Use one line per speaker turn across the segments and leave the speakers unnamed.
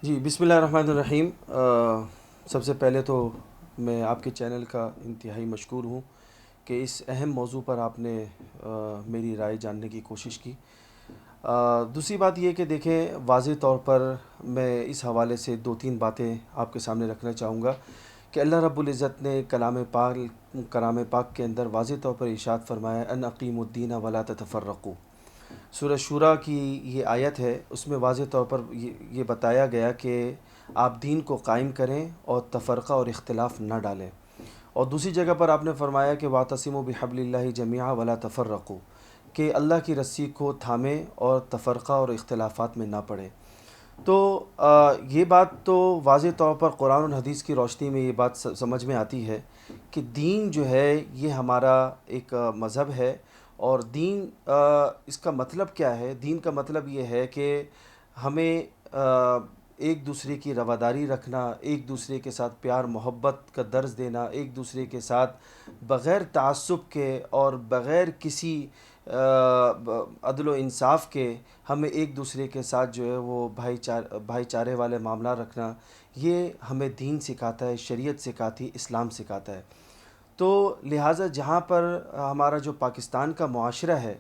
جی بسم اللہ الرحمن الرحیم۔ سب سے پہلے تو میں آپ کے چینل کا انتہائی مشکور ہوں کہ اس اہم موضوع پر آپ نے میری رائے جاننے کی کوشش کی۔ دوسری بات یہ کہ دیکھیں، واضح طور پر میں اس حوالے سے دو تین باتیں آپ کے سامنے رکھنا چاہوں گا کہ اللہ رب العزت نے کلام پاک کے اندر واضح طور پر ارشاد فرمایا ان اقیموا الدین ولا تتفرقوا۔ سورہ شورا کی یہ آیت ہے، اس میں واضح طور پر یہ بتایا گیا کہ آپ دین کو قائم کریں اور تفرقہ اور اختلاف نہ ڈالیں۔ اور دوسری جگہ پر آپ نے فرمایا کہ واعتصموا بحبل اللہ جمیعا ولا تفرقوا، کہ اللہ کی رسی کو تھامیں اور تفرقہ اور اختلافات میں نہ پڑیں۔ تو یہ بات تو واضح طور پر قرآن و حدیث کی روشنی میں یہ بات سمجھ میں آتی ہے کہ دین جو ہے یہ ہمارا ایک مذہب ہے، اور دین اس کا مطلب کیا ہے؟ دین کا مطلب یہ ہے کہ ہمیں ایک دوسرے کی رواداری رکھنا، ایک دوسرے کے ساتھ پیار محبت کا درس دینا، ایک دوسرے کے ساتھ بغیر تعصب کے اور بغیر کسی عدل و انصاف کے ہمیں ایک دوسرے کے ساتھ جو ہے وہ بھائی چارے والے معاملات رکھنا، یہ ہمیں دین سکھاتا ہے، شریعت سکھاتی، اسلام سکھاتا ہے۔ تو لہٰذا جہاں پر ہمارا جو پاکستان کا معاشرہ ہے،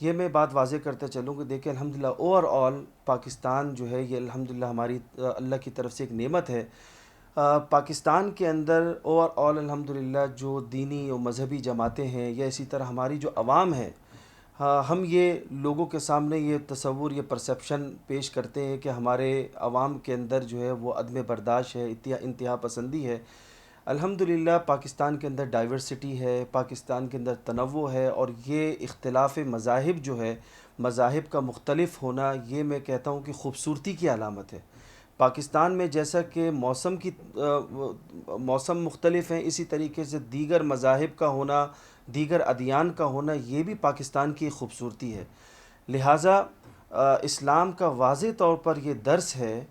یہ میں بات واضح کرتے چلوں کہ دیکھیں الحمدللہ اوور آل پاکستان جو ہے یہ الحمدللہ ہماری اللہ کی طرف سے ایک نعمت ہے۔ پاکستان کے اندر اوور آل الحمدللہ جو دینی و مذہبی جماعتیں ہیں یا اسی طرح ہماری جو عوام ہے، ہم یہ لوگوں کے سامنے یہ تصور، یہ پرسیپشن پیش کرتے ہیں کہ ہمارے عوام کے اندر جو ہے وہ عدم برداشت ہے، انتہا پسندی ہے۔ الحمدللہ پاکستان کے اندر ڈائیورسٹی ہے، پاکستان کے اندر تنوع ہے، اور یہ اختلاف مذاہب جو ہے، مذاہب کا مختلف ہونا، یہ میں کہتا ہوں کہ خوبصورتی کی علامت ہے۔ پاکستان میں جیسا کہ موسم مختلف ہیں، اسی طریقے سے دیگر مذاہب کا ہونا، دیگر ادیان کا ہونا، یہ بھی پاکستان کی خوبصورتی ہے۔ لہٰذا اسلام کا واضح طور پر یہ درس ہے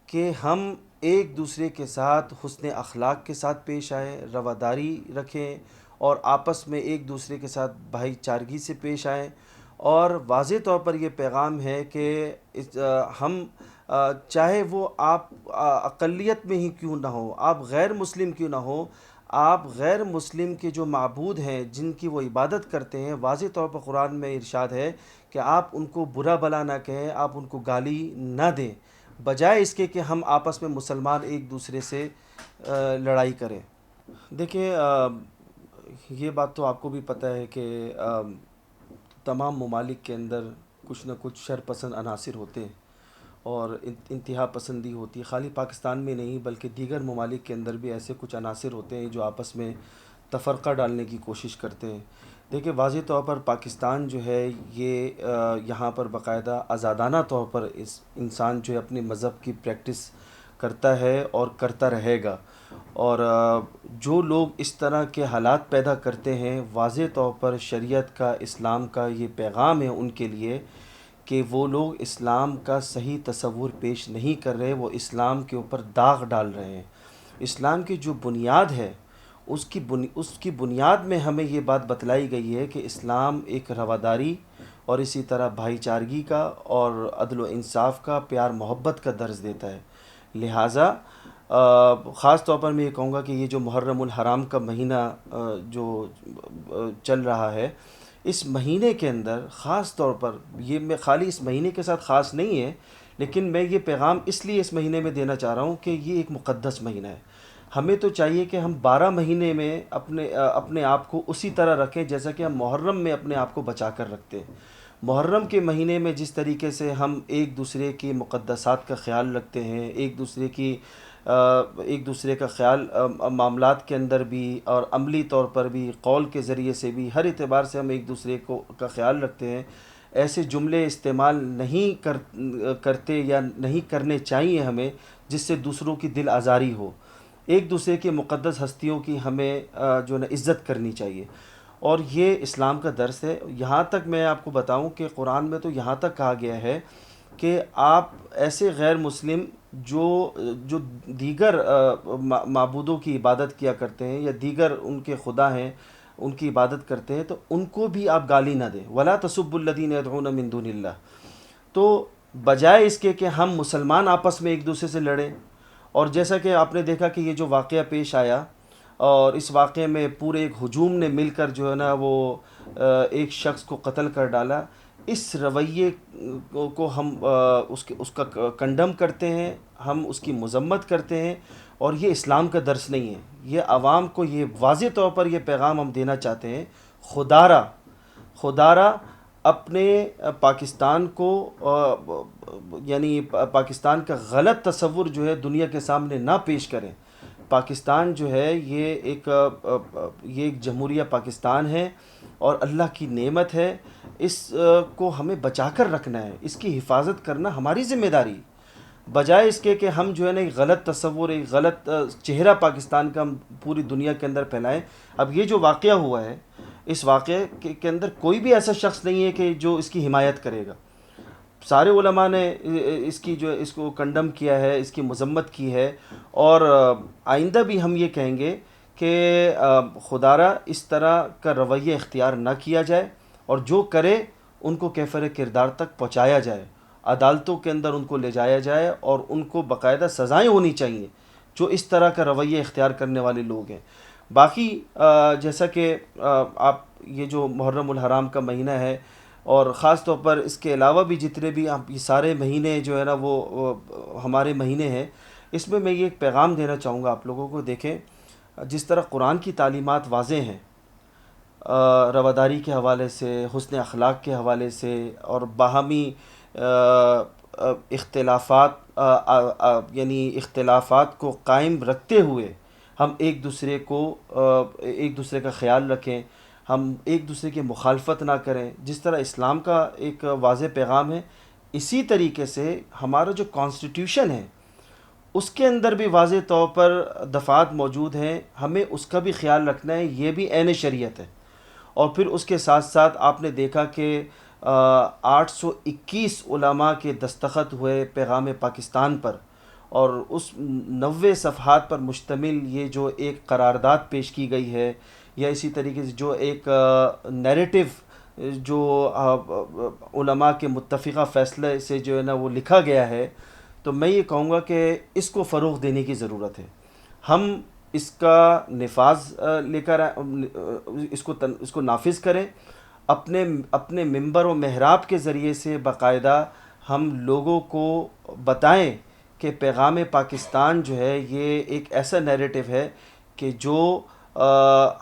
کہ ہم ایک دوسرے کے ساتھ حسن اخلاق کے ساتھ پیش آئیں، رواداری رکھیں، اور آپس میں ایک دوسرے کے ساتھ بھائی چارگی سے پیش آئیں۔ اور واضح طور پر یہ پیغام ہے کہ ہم چاہے وہ آپ اقلیت میں ہی کیوں نہ ہو، آپ غیر مسلم کیوں نہ ہو، آپ غیر مسلم کے جو معبود ہیں جن کی وہ عبادت کرتے ہیں، واضح طور پر قرآن میں ارشاد ہے کہ آپ ان کو برا بلا نہ کہیں، آپ ان کو گالی نہ دیں، بجائے اس کے کہ ہم آپس میں مسلمان ایک دوسرے سے لڑائی کریں۔ دیکھیں یہ بات تو آپ کو بھی پتہ ہے کہ تمام ممالک کے اندر کچھ نہ کچھ شر پسند عناصر ہوتے ہیں اور انتہا پسندی ہوتی ہے۔ خالی پاکستان میں نہیں بلکہ دیگر ممالک کے اندر بھی ایسے کچھ عناصر ہوتے ہیں جو آپس میں تفرقہ ڈالنے کی کوشش کرتے ہیں۔ دیکھیں واضح طور پر پاکستان جو ہے یہ یہاں پر باقاعدہ آزادانہ طور پر اس انسان جو ہے اپنے مذہب کی پریکٹس کرتا ہے اور کرتا رہے گا، اور جو لوگ اس طرح کے حالات پیدا کرتے ہیں، واضح طور پر شریعت کا، اسلام کا یہ پیغام ہے ان کے لیے کہ وہ لوگ اسلام کا صحیح تصور پیش نہیں کر رہے، وہ اسلام کے اوپر داغ ڈال رہے ہیں۔ اسلام کی جو بنیاد ہے، اس کی بنیاد میں ہمیں یہ بات بتلائی گئی ہے کہ اسلام ایک رواداری اور اسی طرح بھائی چارگی کا اور عدل و انصاف کا، پیار محبت کا درس دیتا ہے۔ لہٰذا خاص طور پر میں یہ کہوں گا کہ یہ جو محرم الحرام کا مہینہ جو چل رہا ہے، اس مہینے کے اندر خاص طور پر یہ میں خالی اس مہینے کے ساتھ خاص نہیں ہے، لیکن میں یہ پیغام اس لیے اس مہینے میں دینا چاہ رہا ہوں کہ یہ ایک مقدس مہینہ ہے۔ ہمیں تو چاہیے کہ ہم 12 مہینے میں اپنے آپ کو اسی طرح رکھیں جیسا کہ ہم محرم میں اپنے آپ کو بچا کر رکھتے ہیں۔ محرم کے مہینے میں جس طریقے سے ہم ایک دوسرے کی مقدسات کا خیال رکھتے ہیں، ایک دوسرے کا خیال معاملات کے اندر بھی اور عملی طور پر بھی، قول کے ذریعے سے بھی، ہر اعتبار سے ہم ایک دوسرے کا خیال رکھتے ہیں، ایسے جملے استعمال نہیں کرتے یا نہیں کرنے چاہیے ہمیں جس سے دوسروں کی دل آزاری ہو۔ ایک دوسرے کی مقدس ہستیوں کی ہمیں جو ہے نا عزت کرنی چاہیے، اور یہ اسلام کا درس ہے۔ یہاں تک میں آپ کو بتاؤں کہ قرآن میں تو یہاں تک کہا گیا ہے کہ آپ ایسے غیر مسلم جو دیگر معبودوں کی عبادت کیا کرتے ہیں یا دیگر ان کے خدا ہیں ان کی عبادت کرتے ہیں، تو ان کو بھی آپ گالی نہ دیں۔ وَلَا تَسُبُّوا الَّذِينَ يَدْعُونَ مِن دُونِ اللَّهِ۔ تو بجائے اس کے کہ ہم مسلمان آپس میں ایک دوسرے سے لڑیں. اور جیسا کہ آپ نے دیکھا کہ یہ جو واقعہ پیش آیا، اور اس واقعے میں پورے ایک ہجوم نے مل کر جو ہے نا وہ ایک شخص کو قتل کر ڈالا، اس رویے کو ہم اس کا کنڈم کرتے ہیں، ہم اس کی مذمت کرتے ہیں، اور یہ اسلام کا درس نہیں ہے. یہ عوام کو یہ واضح طور پر یہ پیغام ہم دینا چاہتے ہیں، خدارہ اپنے پاکستان کو یعنی پاکستان کا غلط تصور جو ہے دنیا کے سامنے نہ پیش کریں. پاکستان جو ہے یہ ایک جمہوریہ پاکستان ہے اور اللہ کی نعمت ہے. اس کو ہمیں بچا کر رکھنا ہے، اس کی حفاظت کرنا ہماری ذمہ داری، بجائے اس کے کہ ہم جو ہے نا ایک غلط تصور، ایک غلط چہرہ پاکستان کا ہم پوری دنیا کے اندر پھیلائیں. اب یہ جو واقعہ ہوا ہے، اس واقعے کے اندر کوئی بھی ایسا شخص نہیں ہے کہ جو اس کی حمایت کرے گا. سارے علماء نے اس کو کنڈم کیا ہے، اس کی مذمت کی ہے، اور آئندہ بھی ہم یہ کہیں گے کہ خدارہ اس طرح کا رویہ اختیار نہ کیا جائے، اور جو کرے ان کو کیفر کردار تک پہنچایا جائے، عدالتوں کے اندر ان کو لے جایا جائے، اور ان کو باقاعدہ سزائیں ہونی چاہیے جو اس طرح کا رویہ اختیار کرنے والے لوگ ہیں. باقی جیسا کہ آپ یہ جو محرم الحرام کا مہینہ ہے، اور خاص طور پر اس کے علاوہ بھی جتنے بھی یہ سارے مہینے جو ہے نا وہ ہمارے مہینے ہیں، اس میں یہ ایک پیغام دینا چاہوں گا آپ لوگوں کو. دیکھیں، جس طرح قرآن کی تعلیمات واضح ہیں رواداری کے حوالے سے، حسن اخلاق کے حوالے سے، اور باہمی اختلافات یعنی اختلافات کو قائم رکھتے ہوئے ہم ایک دوسرے کا خیال رکھیں، ہم ایک دوسرے کی مخالفت نہ کریں. جس طرح اسلام کا ایک واضح پیغام ہے، اسی طریقے سے ہمارا جو کانسٹیٹیوشن ہے اس کے اندر بھی واضح طور پر دفعات موجود ہیں، ہمیں اس کا بھی خیال رکھنا ہے. یہ بھی عین شریعت ہے. اور پھر اس کے ساتھ ساتھ آپ نے دیکھا کہ 821 علماء کے دستخط ہوئے پیغام پاکستان پر، اور اس 90 صفحات پر مشتمل یہ جو ایک قرارداد پیش کی گئی ہے، یا اسی طریقے سے جو ایک نیریٹو جو علماء کے متفقہ فیصلے سے جو ہے نا وہ لکھا گیا ہے، تو میں یہ کہوں گا کہ اس کو فروغ دینے کی ضرورت ہے. ہم اس کا نفاذ لے کر اس کو نافذ کریں، اپنے ممبر و محراب کے ذریعے سے باقاعدہ ہم لوگوں کو بتائیں کہ پیغام پاکستان جو ہے یہ ایک ایسا نیریٹو ہے کہ جو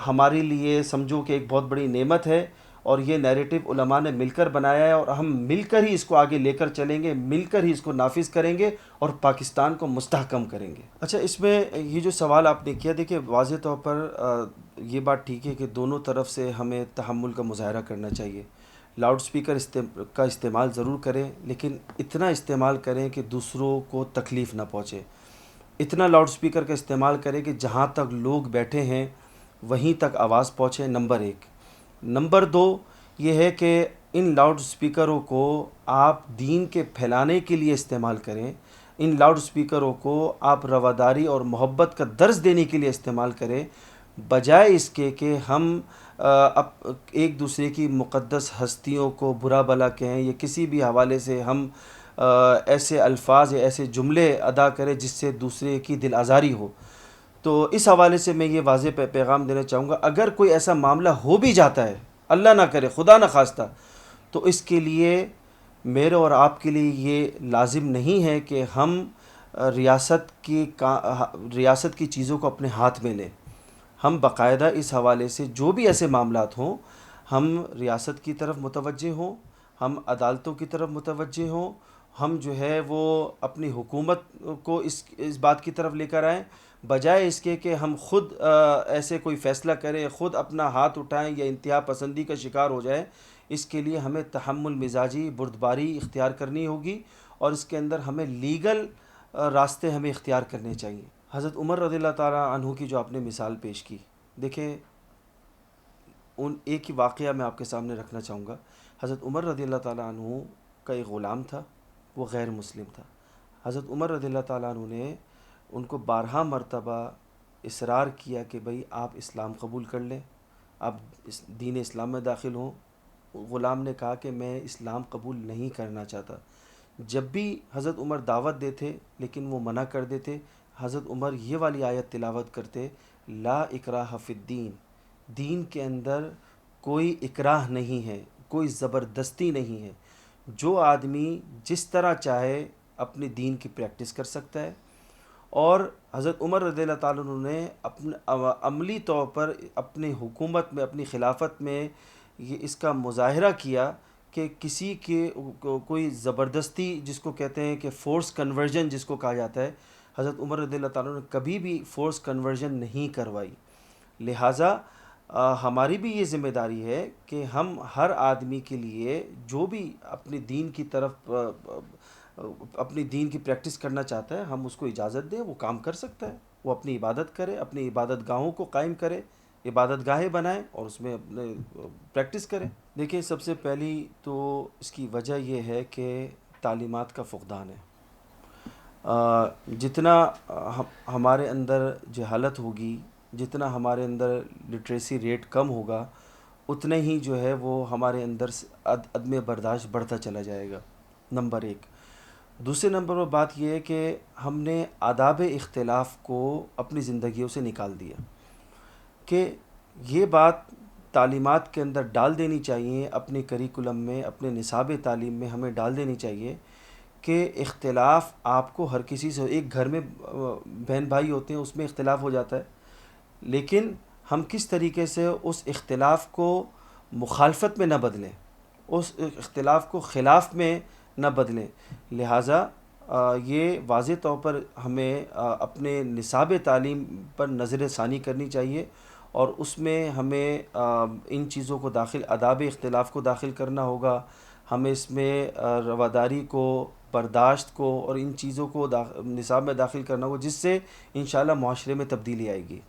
ہمارے لیے سمجھو کہ ایک بہت بڑی نعمت ہے، اور یہ نیریٹو علماء نے مل کر بنایا ہے، اور ہم مل کر ہی اس کو آگے لے کر چلیں گے، مل کر ہی اس کو نافذ کریں گے، اور پاکستان کو مستحکم کریں گے. اچھا، اس میں یہ جو سوال آپ نے کیا، دیکھیں واضح طور پر یہ بات ٹھیک ہے کہ دونوں طرف سے ہمیں تحمل کا مظاہرہ کرنا چاہیے. لاؤڈ سپیکر کا استعمال ضرور کریں، لیکن اتنا استعمال کریں کہ دوسروں کو تکلیف نہ پہنچے. اتنا لاؤڈ سپیکر کا استعمال کریں کہ جہاں تک لوگ بیٹھے ہیں وہیں تک آواز پہنچے. نمبر 1. نمبر 2 یہ ہے کہ ان لاؤڈ سپیکروں کو آپ دین کے پھیلانے کے لیے استعمال کریں. ان لاؤڈ سپیکروں کو آپ رواداری اور محبت کا درس دینے کے لیے استعمال کریں، بجائے اس کے کہ ہم ایک دوسرے کی مقدس ہستیوں کو برا بھلا کہیں، یا کسی بھی حوالے سے ہم ایسے الفاظ یا ایسے جملے ادا کریں جس سے دوسرے کی دل آزاری ہو. تو اس حوالے سے میں یہ واضح پیغام دینا چاہوں گا، اگر کوئی ایسا معاملہ ہو بھی جاتا ہے، اللہ نہ کرے، خدا نہ خواستہ، تو اس کے لیے میرے اور آپ کے لیے یہ لازم نہیں ہے کہ ہم ریاست کی چیزوں کو اپنے ہاتھ میں لیں. ہم باقاعدہ اس حوالے سے جو بھی ایسے معاملات ہوں، ہم ریاست کی طرف متوجہ ہوں، ہم عدالتوں کی طرف متوجہ ہوں، ہم جو ہے وہ اپنی حکومت کو اس بات کی طرف لے کر آئیں، بجائے اس کے کہ ہم خود ایسے کوئی فیصلہ کریں، خود اپنا ہاتھ اٹھائیں یا انتہا پسندی کا شکار ہو جائیں. اس کے لیے ہمیں تحمل مزاجی بردباری اختیار کرنی ہوگی، اور اس کے اندر ہمیں لیگل راستے ہمیں اختیار کرنے چاہیے. حضرت عمر رضی اللہ تعالیٰ عنہ کی جو آپ نے مثال پیش کی، دیکھیں ایک ہی واقعہ میں آپ کے سامنے رکھنا چاہوں گا. حضرت عمر رضی اللہ تعالیٰ عنہ کا ایک غلام تھا، وہ غیر مسلم تھا. حضرت عمر رضی اللہ تعالیٰ عنہ نے ان کو 12 مرتبہ اصرار کیا کہ بھئی آپ اسلام قبول کر لیں، آپ دین اسلام میں داخل ہوں. غلام نے کہا کہ میں اسلام قبول نہیں کرنا چاہتا. جب بھی حضرت عمر دعوت دیتے لیکن وہ منع کر دیتے، حضرت عمر یہ والی آیت تلاوت کرتے، لا اکراہ فی الدین، دین کے اندر کوئی اکراہ نہیں ہے، کوئی زبردستی نہیں ہے، جو آدمی جس طرح چاہے اپنے دین کی پریکٹس کر سکتا ہے۔ اور حضرت عمر رضی اللہ تعالیٰ عنہ نے اپنے عملی طور پر اپنی حکومت میں، اپنی خلافت میں یہ اس کا مظاہرہ کیا کہ کسی کے کوئی زبردستی جس کو کہتے ہیں کہ فورس کنورژن جس کو کہا جاتا ہے، حضرت عمر رضی اللہ تعالیٰ عنہ نے کبھی بھی فورس کنورژن نہیں کروائی۔ لہٰذا ہماری بھی یہ ذمہ داری ہے کہ ہم ہر آدمی کے لیے جو بھی اپنے دین کی طرف اپنی دین کی پریکٹس کرنا چاہتا ہے، ہم اس کو اجازت دیں، وہ کام کر سکتا ہے، وہ اپنی عبادت کرے، اپنی عبادت گاہوں کو قائم کرے، عبادت گاہیں بنائیں اور اس میں اپنے پریکٹس کریں۔ دیکھیں، سب سے پہلی تو اس کی وجہ یہ ہے کہ تعلیمات کا فقدان ہے۔ جتنا ہمارے اندر جہالت ہوگی، جتنا ہمارے اندر لٹریسی ریٹ کم ہوگا، اتنے ہی جو ہے وہ ہمارے اندر عدم برداشت بڑھتا چلا جائے گا، نمبر ایک۔ دوسرے نمبر پر بات یہ ہے کہ ہم نے آداب اختلاف کو اپنی زندگیوں سے نکال دیا، کہ یہ بات تعلیمات کے اندر ڈال دینی چاہیے، اپنے کریکولم میں، اپنے نصاب تعلیم میں ہمیں ڈال دینی چاہیے کہ اختلاف آپ کو ہر کسی سے، ایک گھر میں بہن بھائی ہوتے ہیں، اس میں اختلاف ہو جاتا ہے، لیکن ہم کس طریقے سے اس اختلاف کو مخالفت میں نہ بدلیں، اس اختلاف کو خلاف میں نہ بدلیں۔ لہٰذا یہ واضح طور پر ہمیں اپنے نصاب تعلیم پر نظر ثانی کرنی چاہیے، اور اس میں ہمیں ان چیزوں کو آداب اختلاف کو داخل کرنا ہوگا، ہمیں اس میں رواداری کو، برداشت کو اور ان چیزوں کو نصاب میں داخل کرنا ہوگا، جس سے انشاءاللہ معاشرے میں تبدیلی آئے گی۔